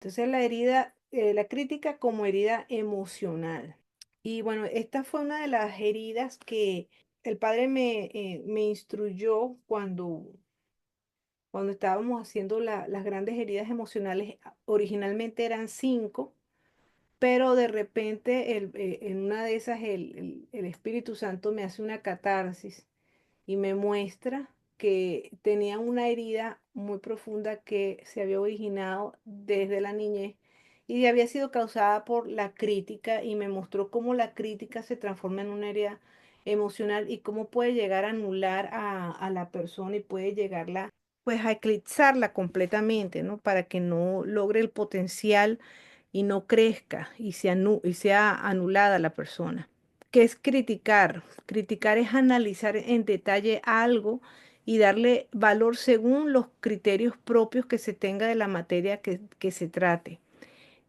Entonces la crítica como herida emocional. Y bueno, esta fue una de las heridas que el padre me instruyó cuando estábamos haciendo las grandes heridas emocionales. Originalmente eran 5, pero de repente en una de esas el Espíritu Santo me hace una catarsis y me muestra que tenía una herida muy profunda que se había originado desde la niñez y había sido causada por la crítica, y me mostró cómo la crítica se transforma en una herida emocional y cómo puede llegar a anular a la persona y puede llegarla pues a eclipsarla completamente, ¿no? Para que no logre el potencial y no crezca y sea anulada la persona. ¿Qué es criticar? Criticar es analizar en detalle algo y darle valor según los criterios propios que se tenga de la materia que se trate.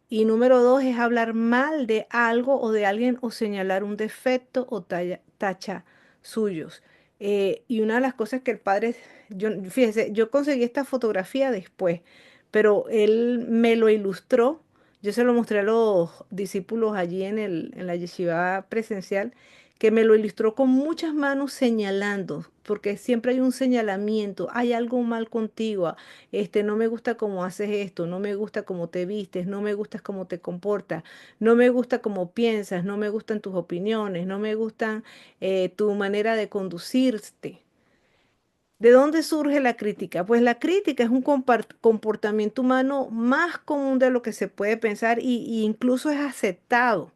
Y número 2 es hablar mal de algo o de alguien o señalar un defecto o tacha suyos. Y una de las cosas que el padre, fíjese, yo conseguí esta fotografía después, pero él me lo ilustró. Yo se lo mostré a los discípulos allí en la yeshiva presencial, que me lo ilustró con muchas manos señalando, porque siempre hay un señalamiento, hay algo mal contigo, no me gusta cómo haces esto, no me gusta cómo te vistes, no me gusta cómo te comportas, no me gusta cómo piensas, no me gustan tus opiniones, no me gustan tu manera de conducirte. ¿De dónde surge la crítica? Pues la crítica es un comportamiento humano más común de lo que se puede pensar y incluso es aceptado.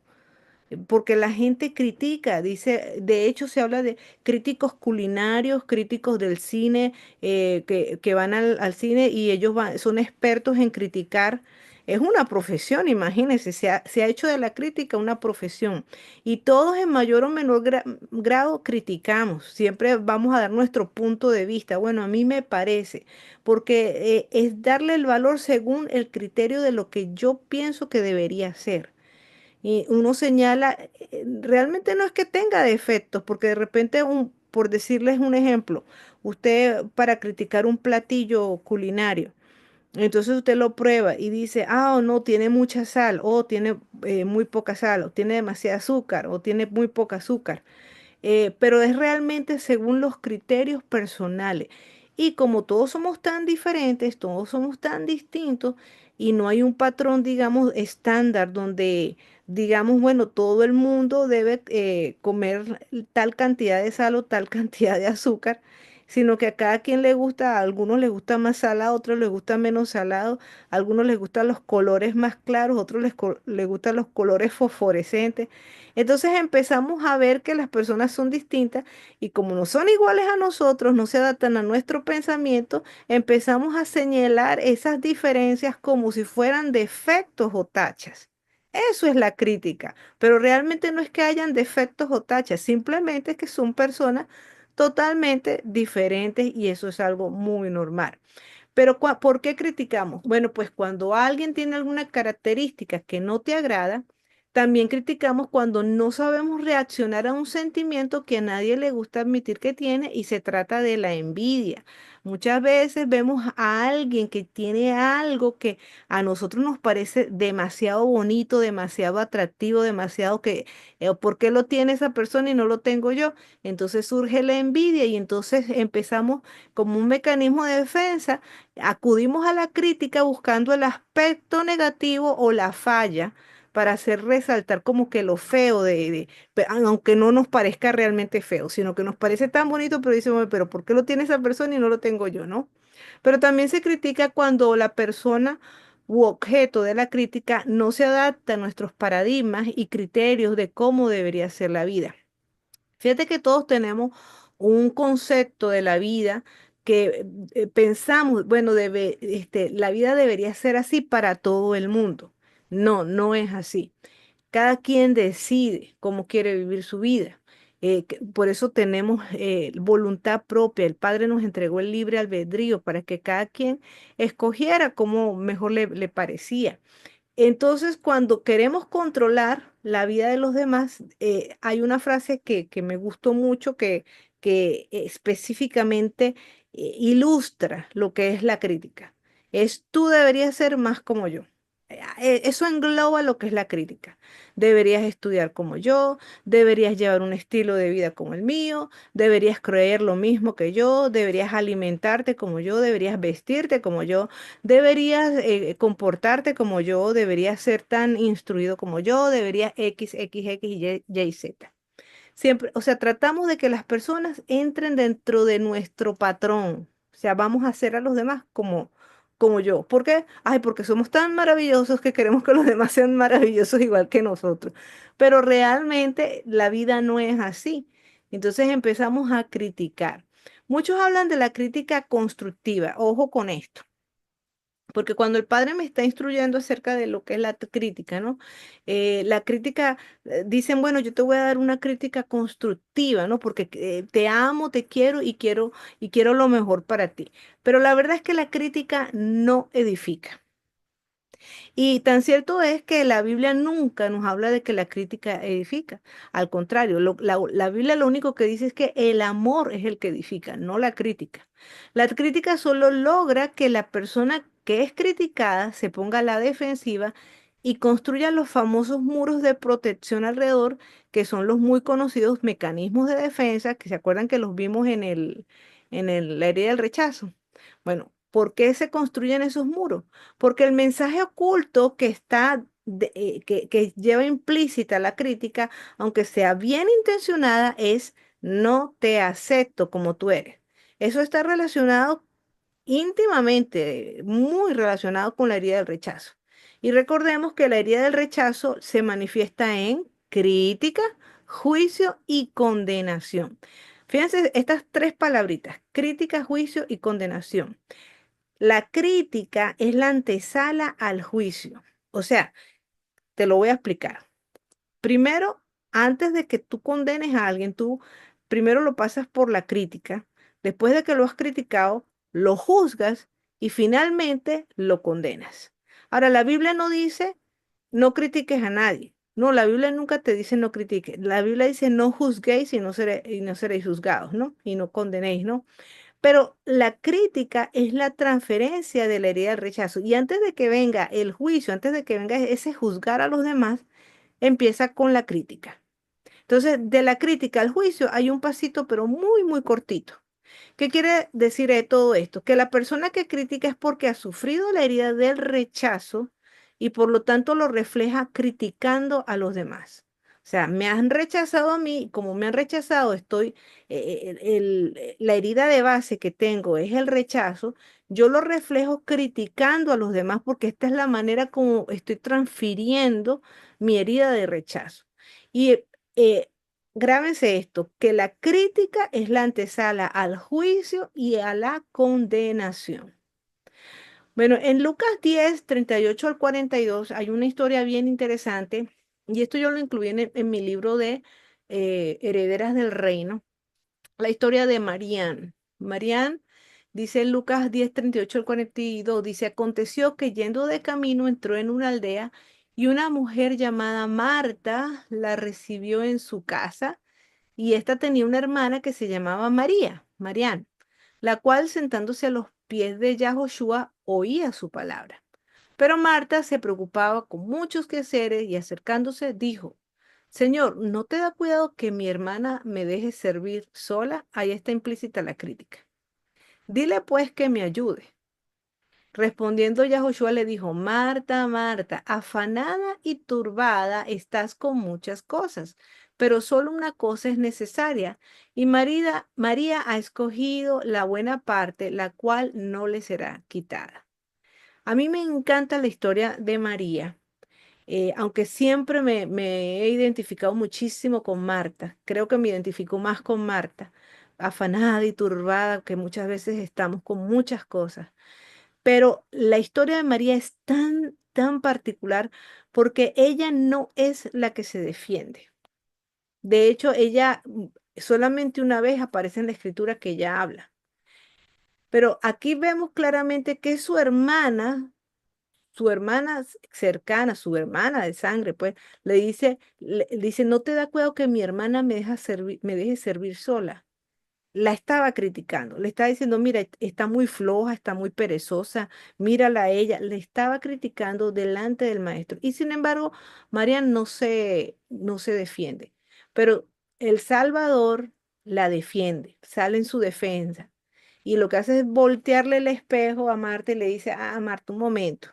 Porque la gente critica, dice, de hecho se habla de críticos culinarios, críticos del cine, que van al cine y ellos son expertos en criticar. Es una profesión, imagínense, se ha hecho de la crítica una profesión. Y todos en mayor o menor grado criticamos, siempre vamos a dar nuestro punto de vista. Bueno, a mí me parece, porque es darle el valor según el criterio de lo que yo pienso que debería ser. Y uno señala, realmente no es que tenga defectos, porque de repente, por decirles un ejemplo, usted para criticar un platillo culinario, entonces usted lo prueba y dice, ah, no, tiene mucha sal, o tiene muy poca sal, o tiene demasiada azúcar, o tiene muy poca azúcar. Pero es realmente según los criterios personales. Y como todos somos tan diferentes, todos somos tan distintos y no hay un patrón, digamos, estándar donde, digamos, bueno, todo el mundo debe comer tal cantidad de sal o tal cantidad de azúcar, sino que a cada quien le gusta, a algunos les gusta más salado, a otros les gusta menos salado, a algunos les gustan los colores más claros, a otros les gustan los colores fosforescentes. Entonces empezamos a ver que las personas son distintas y como no son iguales a nosotros, no se adaptan a nuestro pensamiento, empezamos a señalar esas diferencias como si fueran defectos o tachas. Eso es la crítica, pero realmente no es que hayan defectos o tachas, simplemente es que son personas totalmente diferentes y eso es algo muy normal. Pero ¿por qué criticamos? Bueno, pues cuando alguien tiene alguna característica que no te agrada, también criticamos cuando no sabemos reaccionar a un sentimiento que a nadie le gusta admitir que tiene y se trata de la envidia. Muchas veces vemos a alguien que tiene algo que a nosotros nos parece demasiado bonito, demasiado atractivo, demasiado ¿por qué lo tiene esa persona y no lo tengo yo? Entonces surge la envidia y entonces empezamos como un mecanismo de defensa. Acudimos a la crítica buscando el aspecto negativo o la falla para hacer resaltar como que lo feo aunque no nos parezca realmente feo, sino que nos parece tan bonito, pero decimos, pero ¿por qué lo tiene esa persona y no lo tengo yo, no? Pero también se critica cuando la persona u objeto de la crítica no se adapta a nuestros paradigmas y criterios de cómo debería ser la vida. Fíjate que todos tenemos un concepto de la vida que pensamos, bueno, la vida debería ser así para todo el mundo. No, no es así. Cada quien decide cómo quiere vivir su vida. Por eso tenemos voluntad propia. El Padre nos entregó el libre albedrío para que cada quien escogiera como mejor le parecía. Entonces, cuando queremos controlar la vida de los demás, hay una frase que me gustó mucho que específicamente ilustra lo que es la crítica. Es tú deberías ser más como yo. eso engloba lo que es la crítica. Deberías estudiar como yo, deberías llevar un estilo de vida como el mío, deberías creer lo mismo que yo, deberías alimentarte como yo, deberías vestirte como yo, deberías comportarte como yo, deberías ser tan instruido como yo, deberías X, Y, Z. Siempre, o sea, tratamos de que las personas entren dentro de nuestro patrón. O sea, vamos a hacer a los demás como yo. ¿Por qué? Ay, porque somos tan maravillosos que queremos que los demás sean maravillosos igual que nosotros. Pero realmente la vida no es así. Entonces empezamos a criticar. Muchos hablan de la crítica constructiva. Ojo con esto. Porque cuando el padre me está instruyendo acerca de lo que es la crítica, ¿no? La crítica, dicen, bueno, yo te voy a dar una crítica constructiva, ¿no? Porque te amo, te y quiero lo mejor para ti. Pero la verdad es que la crítica no edifica. Y tan cierto es que la Biblia nunca nos habla de que la crítica edifica. Al contrario, la Biblia lo único que dice es que el amor es el que edifica, no la crítica. La crítica solo logra que la persona que es criticada se ponga a la defensiva y construya los famosos muros de protección alrededor, que son los muy conocidos mecanismos de defensa, que se acuerdan que los vimos la herida del rechazo. Bueno, ¿por qué se construyen esos muros? Porque el mensaje oculto que que lleva implícita la crítica, aunque sea bien intencionada, es no te acepto como tú eres. Eso está relacionado íntimamente, muy relacionado con la herida del rechazo. Y recordemos que la herida del rechazo se manifiesta en crítica, juicio y condenación. Fíjense estas tres palabritas, crítica, juicio y condenación. La crítica es la antesala al juicio. O sea, te lo voy a explicar. Primero, antes de que tú condenes a alguien, tú primero lo pasas por la crítica. Después de que lo has criticado, lo juzgas y finalmente lo condenas. Ahora, la Biblia no dice no critiques a nadie. No, la Biblia nunca te dice no critiques. La Biblia dice no juzguéis y no seréis juzgados, ¿no? Y no condenéis, ¿no? Pero la crítica es la transferencia de la herida del rechazo. Y antes de que venga el juicio, antes de que venga ese juzgar a los demás, empieza con la crítica. Entonces, de la crítica al juicio hay un pasito, pero muy, muy cortito. ¿Qué quiere decir todo esto? Que la persona que critica es porque ha sufrido la herida del rechazo y por lo tanto lo refleja criticando a los demás. O sea, me han rechazado a mí, como me han rechazado, la herida de base que tengo es el rechazo, yo lo reflejo criticando a los demás porque esta es la manera como estoy transfiriendo mi herida de rechazo. Y eh, Grábense esto, que la crítica es la antesala al juicio y a la condenación. Bueno, en Lucas 10, 38 al 42 hay una historia bien interesante y esto yo lo incluí en mi libro de Herederas del Reino, la historia de Marían. Marían, dice en Lucas 10, 38 al 42, dice, aconteció que yendo de camino entró en una aldea y una mujer llamada Marta la recibió en su casa y ésta tenía una hermana que se llamaba María, Marián, la cual sentándose a los pies de Yahoshua oía su palabra. Pero Marta se preocupaba con muchos quehaceres y acercándose dijo, Señor, ¿no te da cuidado que mi hermana me deje servir sola? Ahí está implícita la crítica. Dile pues que me ayude. Respondiendo Yahoshua le dijo, Marta, Marta, afanada y turbada estás con muchas cosas, pero solo una cosa es necesaria, y María ha escogido la buena parte, la cual no le será quitada. A mí me encanta la historia de María, aunque siempre me he identificado muchísimo con Marta, creo que me identifico más con Marta, afanada y turbada, que muchas veces estamos con muchas cosas. Pero la historia de María es tan particular porque ella no es la que se defiende. De hecho, ella solamente una vez aparece en la escritura que ella habla. Pero aquí vemos claramente que su hermana cercana, su hermana de sangre, pues, le dice, no te da cuidado que mi hermana me deje servir sola. la estaba criticando, le estaba diciendo, mira, está muy floja, está muy perezosa, mírala a ella, le estaba criticando delante del maestro. Y sin embargo, Marian no se defiende, pero el Salvador la defiende, sale en su defensa. Y lo que hace es voltearle el espejo a Marta y le dice, ah, Marta, un momento.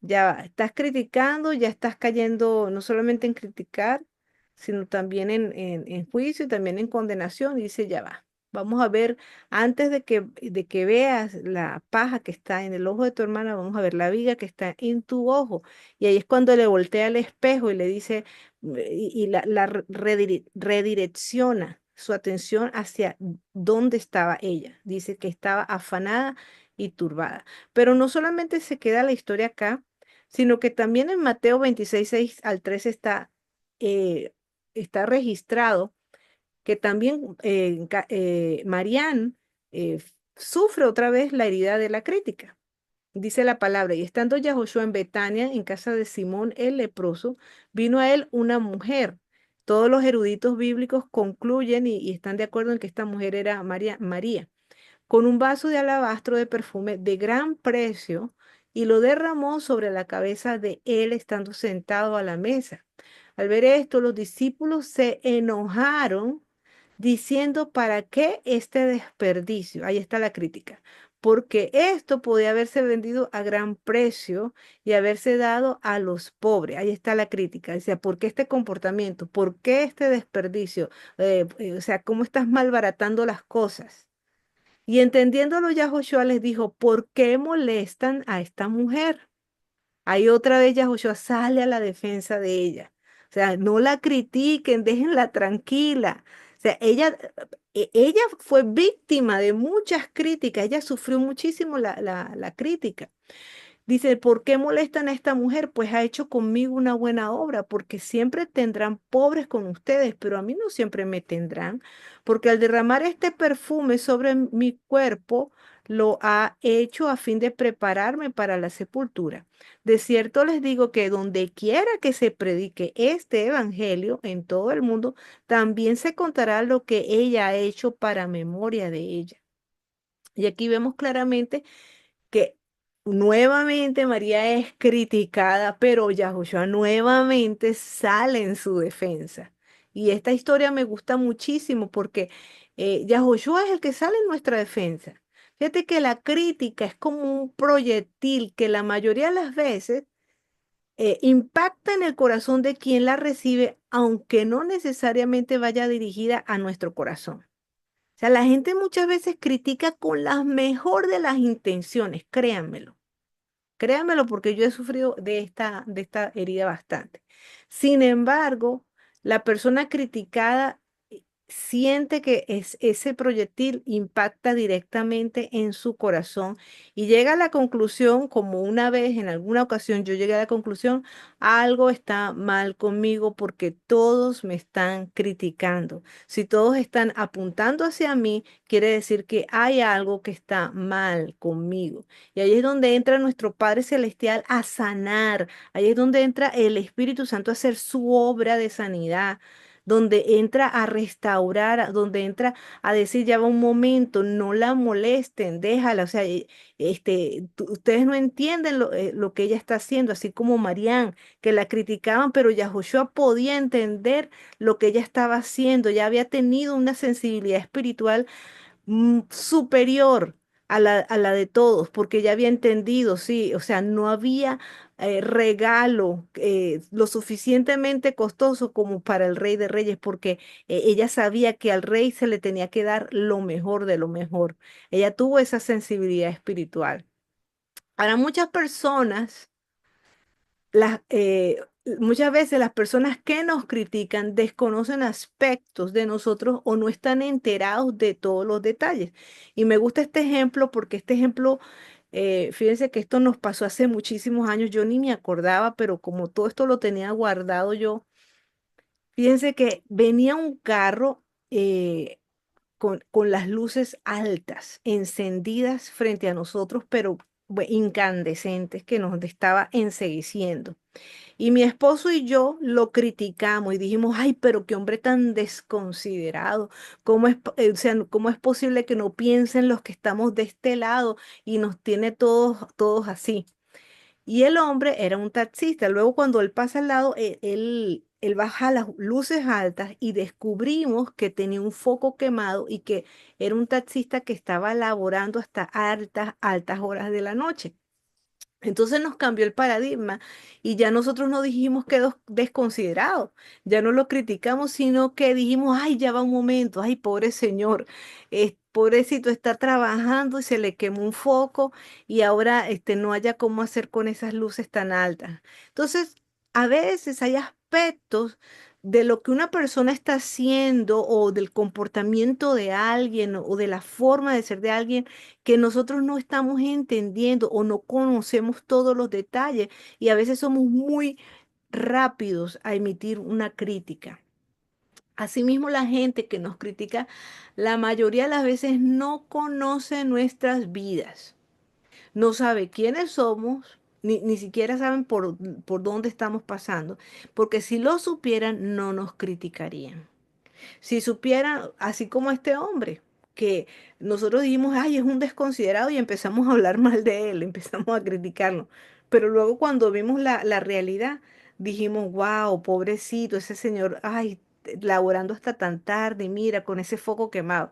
Ya va, estás criticando, ya estás cayendo no solamente en criticar, sino también en juicio y también en condenación. Y dice, ya va, vamos a ver, antes de que veas la paja que está en el ojo de tu hermana, vamos a ver la viga que está en tu ojo. Y ahí es cuando le voltea el espejo y le dice, y redirecciona su atención hacia dónde estaba ella. Dice que estaba afanada y turbada. Pero no solamente se queda la historia acá, sino que también en Mateo 26 6 al 13 eh, está registrado que también Marián sufre otra vez la herida de la crítica. Dice la palabra, y estando Yahoshua en Betania, en casa de Simón el leproso, vino a él una mujer. Todos los eruditos bíblicos concluyen y están de acuerdo en que esta mujer era María con un vaso de alabastro de perfume de gran precio y lo derramó sobre la cabeza de él estando sentado a la mesa. Al ver esto, los discípulos se enojaron diciendo, ¿para qué este desperdicio? Ahí está la crítica. Porque esto podía haberse vendido a gran precio y haberse dado a los pobres. Ahí está la crítica. Dice, ¿por qué este comportamiento? ¿Por qué este desperdicio? O sea, ¿cómo estás malbaratando las cosas? Y entendiéndolo ya Joshua les dijo, ¿por qué molestan a esta mujer? Ahí otra vez ya Joshua sale a la defensa de ella. O sea, no la critiquen, déjenla tranquila. O sea, ella fue víctima de muchas críticas, ella sufrió muchísimo la crítica. Dice, ¿por qué molestan a esta mujer? Pues ha hecho conmigo una buena obra, porque siempre tendrán pobres con ustedes, pero a mí no siempre me tendrán, porque al derramar este perfume sobre mi cuerpo, lo ha hecho a fin de prepararme para la sepultura. De cierto les digo que donde quiera que se predique este evangelio en todo el mundo, también se contará lo que ella ha hecho para memoria de ella. Y aquí vemos claramente que nuevamente María es criticada, pero Yahushua nuevamente sale en su defensa. Y esta historia me gusta muchísimo porque Yahushua es el que sale en nuestra defensa. Fíjate que la crítica es como un proyectil que la mayoría de las veces impacta en el corazón de quien la recibe, aunque no necesariamente vaya dirigida a nuestro corazón. O sea, la gente muchas veces critica con la mejor de las intenciones, créanmelo. Créanmelo porque yo he sufrido de esta herida bastante. Sin embargo, la persona criticada siente que ese proyectil impacta directamente en su corazón y llega a la conclusión, como una vez en alguna ocasión yo llegué a la conclusión, algo está mal conmigo porque todos me están criticando. Si todos están apuntando hacia mí, quiere decir que hay algo que está mal conmigo. Y ahí es donde entra nuestro Padre Celestial a sanar. Ahí es donde entra el Espíritu Santo a hacer su obra de sanidad, donde entra a restaurar, donde entra a decir, ya va un momento, no la molesten, déjala. O sea, ustedes no entienden lo que ella está haciendo, así como Marián, que la criticaban, pero Yahushua podía entender lo que ella estaba haciendo, ya había tenido una sensibilidad espiritual superior a la de todos, porque ya había entendido, sí, o sea, no había regalo lo suficientemente costoso como para el Rey de Reyes, porque ella sabía que al rey se le tenía que dar lo mejor de lo mejor. Ella tuvo esa sensibilidad espiritual. Para muchas personas, muchas veces las personas que nos critican desconocen aspectos de nosotros o no están enterados de todos los detalles. Y me gusta este ejemplo porque este ejemplo, fíjense que esto nos pasó hace muchísimos años, yo ni me acordaba, pero como todo esto lo tenía guardado yo, fíjense que venía un carro con las luces altas, encendidas frente a nosotros, pero incandescentes que nos estaba encegueciendo. Y mi esposo y yo lo criticamos y dijimos, ay, pero qué hombre tan desconsiderado. ¿Cómo es, o sea, cómo es posible que no piensen los que estamos de este lado y nos tiene todos así? Y el hombre era un taxista. Luego cuando él pasa al lado, él baja las luces altas y descubrimos que tenía un foco quemado y que era un taxista que estaba laborando hasta altas horas de la noche. Entonces nos cambió el paradigma y ya nosotros no dijimos que desconsiderado, ya no lo criticamos, sino que dijimos, ay, ya va un momento, ay, pobre señor, pobrecito está trabajando y se le quemó un foco y ahora no haya cómo hacer con esas luces tan altas. Entonces, a veces hay aspectos de lo que una persona está haciendo o del comportamiento de alguien o de la forma de ser de alguien que nosotros no estamos entendiendo o no conocemos todos los detalles y a veces somos muy rápidos a emitir una crítica. Asimismo, la gente que nos critica, la mayoría de las veces no conoce nuestras vidas, no sabe quiénes somos, ni siquiera saben por dónde estamos pasando, porque si lo supieran, no nos criticarían. Si supieran, así como este hombre, que nosotros dijimos, ay, es un desconsiderado y empezamos a hablar mal de él, empezamos a criticarlo. Pero luego cuando vimos la realidad, dijimos, wow, pobrecito, ese señor, ay, laborando hasta tan tarde, mira, con ese foco quemado.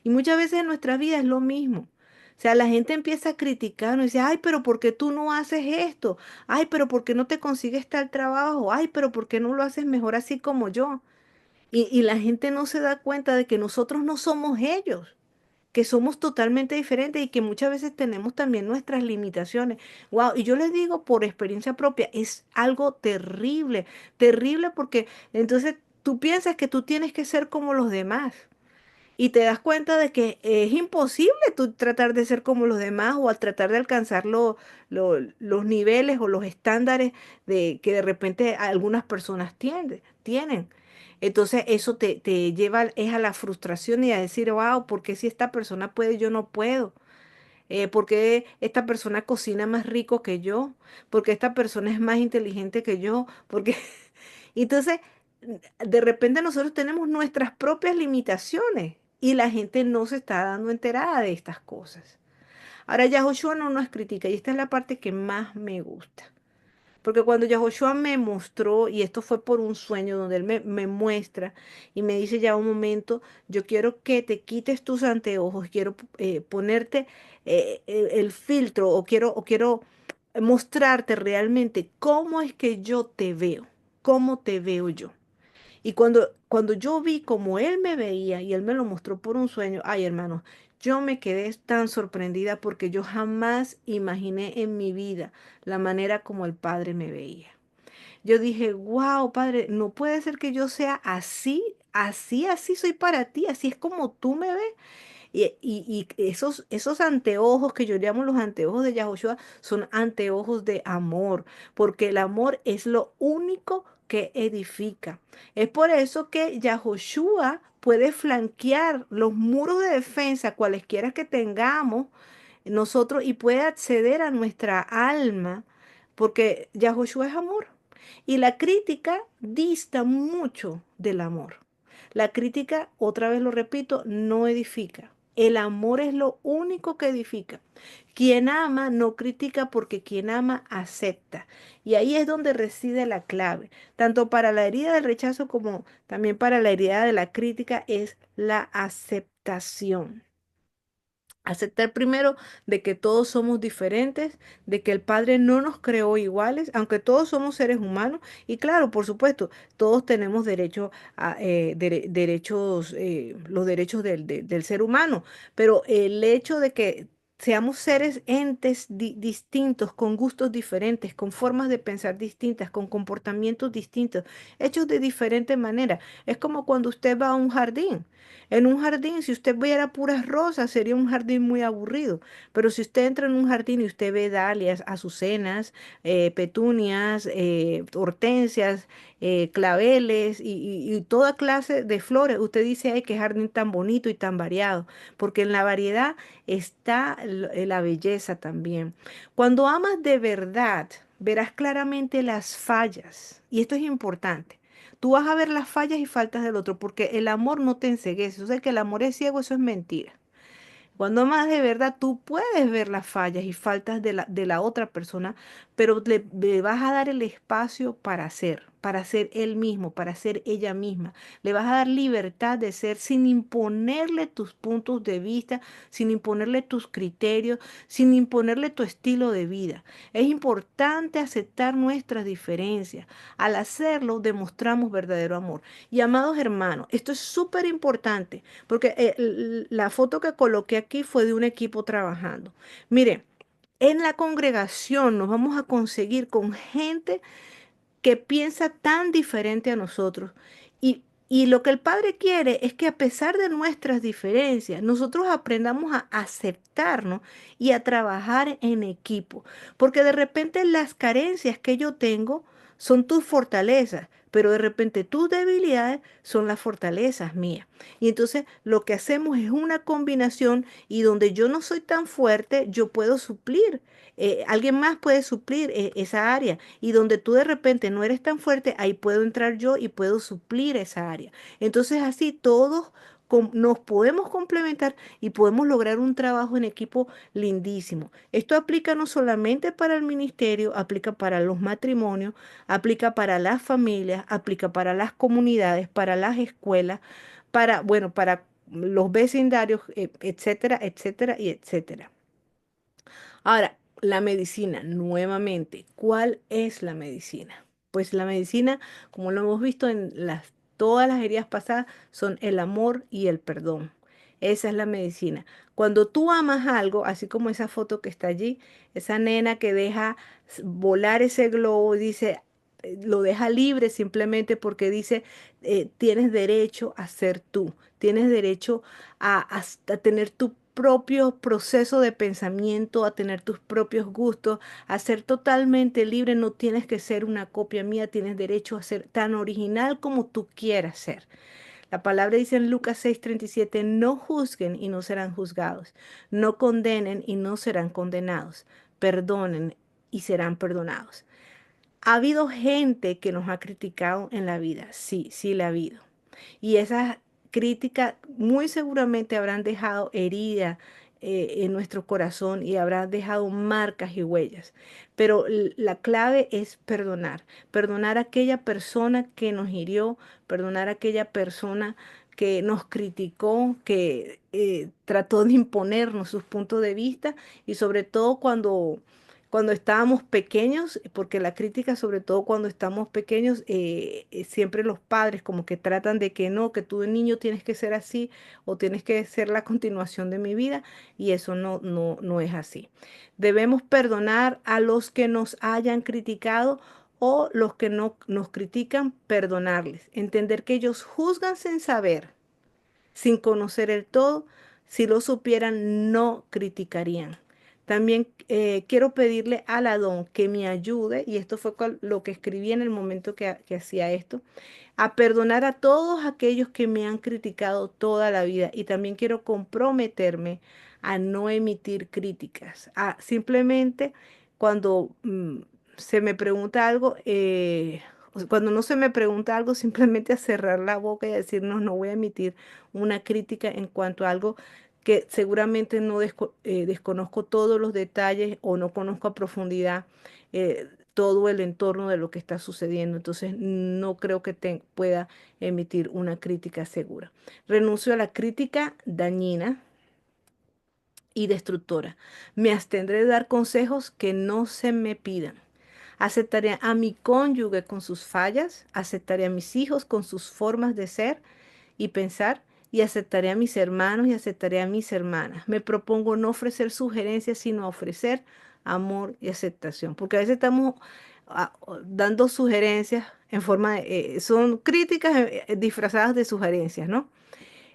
Y muchas veces en nuestra vida es lo mismo. O sea, la gente empieza a criticarnos y dice, ay, pero ¿por qué tú no haces esto? Ay, pero ¿por qué no te consigues tal trabajo? Ay, pero ¿por qué no lo haces mejor así como yo? Y la gente no se da cuenta de que nosotros no somos ellos, que somos totalmente diferentes y que muchas veces tenemos también nuestras limitaciones. Wow, y yo les digo por experiencia propia, es algo terrible, terrible porque entonces tú piensas que tú tienes que ser como los demás. Y te das cuenta de que es imposible tú tratar de ser como los demás o al tratar de alcanzar los niveles o los estándares que de repente algunas personas tienen. Entonces eso te lleva es a la frustración y a decir, wow, ¿por qué si esta persona puede, yo no puedo? ¿Por qué esta persona cocina más rico que yo? ¿Por qué esta persona es más inteligente que yo? Porque entonces, de repente nosotros tenemos nuestras propias limitaciones y la gente no se está dando enterada de estas cosas. Ahora, Yahushua no nos critica y esta es la parte que más me gusta. Porque cuando Yahushua me mostró, y esto fue por un sueño donde él me muestra y me dice ya un momento, yo quiero que te quites tus anteojos, quiero ponerte el filtro o quiero mostrarte realmente cómo es que yo te veo, cómo te veo yo. Y cuando yo vi como él me veía y él me lo mostró por un sueño, ay hermano, yo me quedé tan sorprendida porque yo jamás imaginé en mi vida la manera como el Padre me veía. Yo dije, wow, Padre, no puede ser que yo sea así, así soy para ti, así es como tú me ves. Y esos anteojos que yo llamo los anteojos de Yahushua son anteojos de amor, porque el amor es lo único que edifica. Es por eso que Yahushua puede flanquear los muros de defensa, cualesquiera que tengamos nosotros, y puede acceder a nuestra alma, porque Yahushua es amor. Y la crítica dista mucho del amor. La crítica, otra vez lo repito, no edifica. El amor es lo único que edifica. Quien ama no critica porque quien ama acepta. Y ahí es donde reside la clave. Tanto para la herida del rechazo como también para la herida de la crítica es la aceptación. Aceptar primero de que todos somos diferentes, de que el Padre no nos creó iguales, aunque todos somos seres humanos. Y claro, por supuesto, todos tenemos derecho derechos, los derechos del ser humano. Pero el hecho de que seamos seres entes distintos, con gustos diferentes, con formas de pensar distintas, con comportamientos distintos, hechos de diferente manera. Es como cuando usted va a un jardín. En un jardín, si usted viera puras rosas, sería un jardín muy aburrido. Pero si usted entra en un jardín y usted ve dalias, azucenas, petunias, hortensias, claveles y toda clase de flores, usted dice, ay, qué jardín tan bonito y tan variado. Porque en la variedad está la belleza también. Cuando amas de verdad, verás claramente las fallas. Y esto es importante. Tú vas a ver las fallas y faltas del otro, porque el amor no te enceguece. O sea que el amor es ciego, eso es mentira. Cuando amas de verdad, tú puedes ver las fallas y faltas de la otra persona, pero le vas a dar el espacio para ser él mismo, para ser ella misma. Le vas a dar libertad de ser sin imponerle tus puntos de vista, sin imponerle tus criterios, sin imponerle tu estilo de vida. Es importante aceptar nuestras diferencias. Al hacerlo, demostramos verdadero amor. Y amados hermanos, esto es súper importante. Porque la foto que coloqué aquí fue de un equipo trabajando. Mire, en la congregación nos vamos a conseguir con gente que piensa tan diferente a nosotros. Y lo que el Padre quiere es que a pesar de nuestras diferencias, nosotros aprendamos a aceptarnos y a trabajar en equipo. Porque de repente las carencias que yo tengo son tus fortalezas, pero de repente tus debilidades son las fortalezas mías. Y entonces lo que hacemos es una combinación y donde yo no soy tan fuerte, yo puedo suplir. Alguien más puede suplir esa área y donde tú de repente no eres tan fuerte, ahí puedo entrar yo y puedo suplir esa área. Entonces así todos nos podemos complementar y podemos lograr un trabajo en equipo lindísimo. Esto aplica no solamente para el ministerio, aplica para los matrimonios, aplica para las familias, aplica para las comunidades, para las escuelas, para, bueno, para los vecindarios, etcétera, etcétera y etcétera. Ahora, la medicina, nuevamente, ¿cuál es la medicina? Pues la medicina, como lo hemos visto en todas las heridas pasadas, son el amor y el perdón. Esa es la medicina. Cuando tú amas algo, así como esa foto que está allí, esa nena que deja volar ese globo, dice, lo deja libre simplemente porque dice, tienes derecho a ser tú, tienes derecho a tener tu propio proceso de pensamiento, a tener tus propios gustos, a ser totalmente libre. No tienes que ser una copia mía, tienes derecho a ser tan original como tú quieras ser. La palabra dice en Lucas 6:37, no juzguen y no serán juzgados, no condenen y no serán condenados, perdonen y serán perdonados. Ha habido gente que nos ha criticado en la vida, sí, sí la ha habido. Y esas críticas muy seguramente habrán dejado heridas en nuestro corazón y habrán dejado marcas y huellas. Pero la clave es perdonar. Perdonar a aquella persona que nos hirió, perdonar a aquella persona que nos criticó, que trató de imponernos sus puntos de vista y sobre todo cuando estábamos pequeños, porque la crítica, sobre todo cuando estamos pequeños, siempre los padres como que tratan de que no, que tú de niño tienes que ser así o tienes que ser la continuación de mi vida y eso no es así. Debemos perdonar a los que nos hayan criticado o los que no nos critican, perdonarles. Entender que ellos juzgan sin saber, sin conocer el todo. Si lo supieran, no criticarían. También quiero pedirle al Adón que me ayude, y esto fue lo que escribí en el momento que hacía esto, a perdonar a todos aquellos que me han criticado toda la vida. Y también quiero comprometerme a no emitir críticas, a simplemente cuando se me pregunta algo, o sea, cuando no se me pregunta algo, simplemente a cerrar la boca y decir, no, no voy a emitir una crítica en cuanto a algo que seguramente no desconozco todos los detalles o no conozco a profundidad todo el entorno de lo que está sucediendo. Entonces, no creo que pueda emitir una crítica segura. Renuncio a la crítica dañina y destructora. Me abstendré de dar consejos que no se me pidan. Aceptaré a mi cónyuge con sus fallas, aceptaré a mis hijos con sus formas de ser y pensar, y aceptaré a mis hermanos y aceptaré a mis hermanas. Me propongo no ofrecer sugerencias, sino ofrecer amor y aceptación, porque a veces estamos dando sugerencias en forma de, son críticas disfrazadas de sugerencias, ¿no?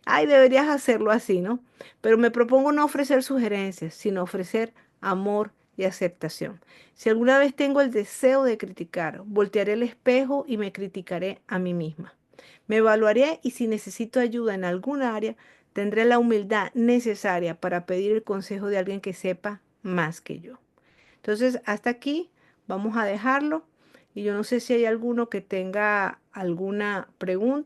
Ay, deberías hacerlo así, ¿no? Pero me propongo no ofrecer sugerencias, sino ofrecer amor y aceptación. Si alguna vez tengo el deseo de criticar, voltearé el espejo y me criticaré a mí misma. Me evaluaré y si necesito ayuda en alguna área, tendré la humildad necesaria para pedir el consejo de alguien que sepa más que yo. Entonces, hasta aquí vamos a dejarlo. Y yo no sé si hay alguno que tenga alguna pregunta.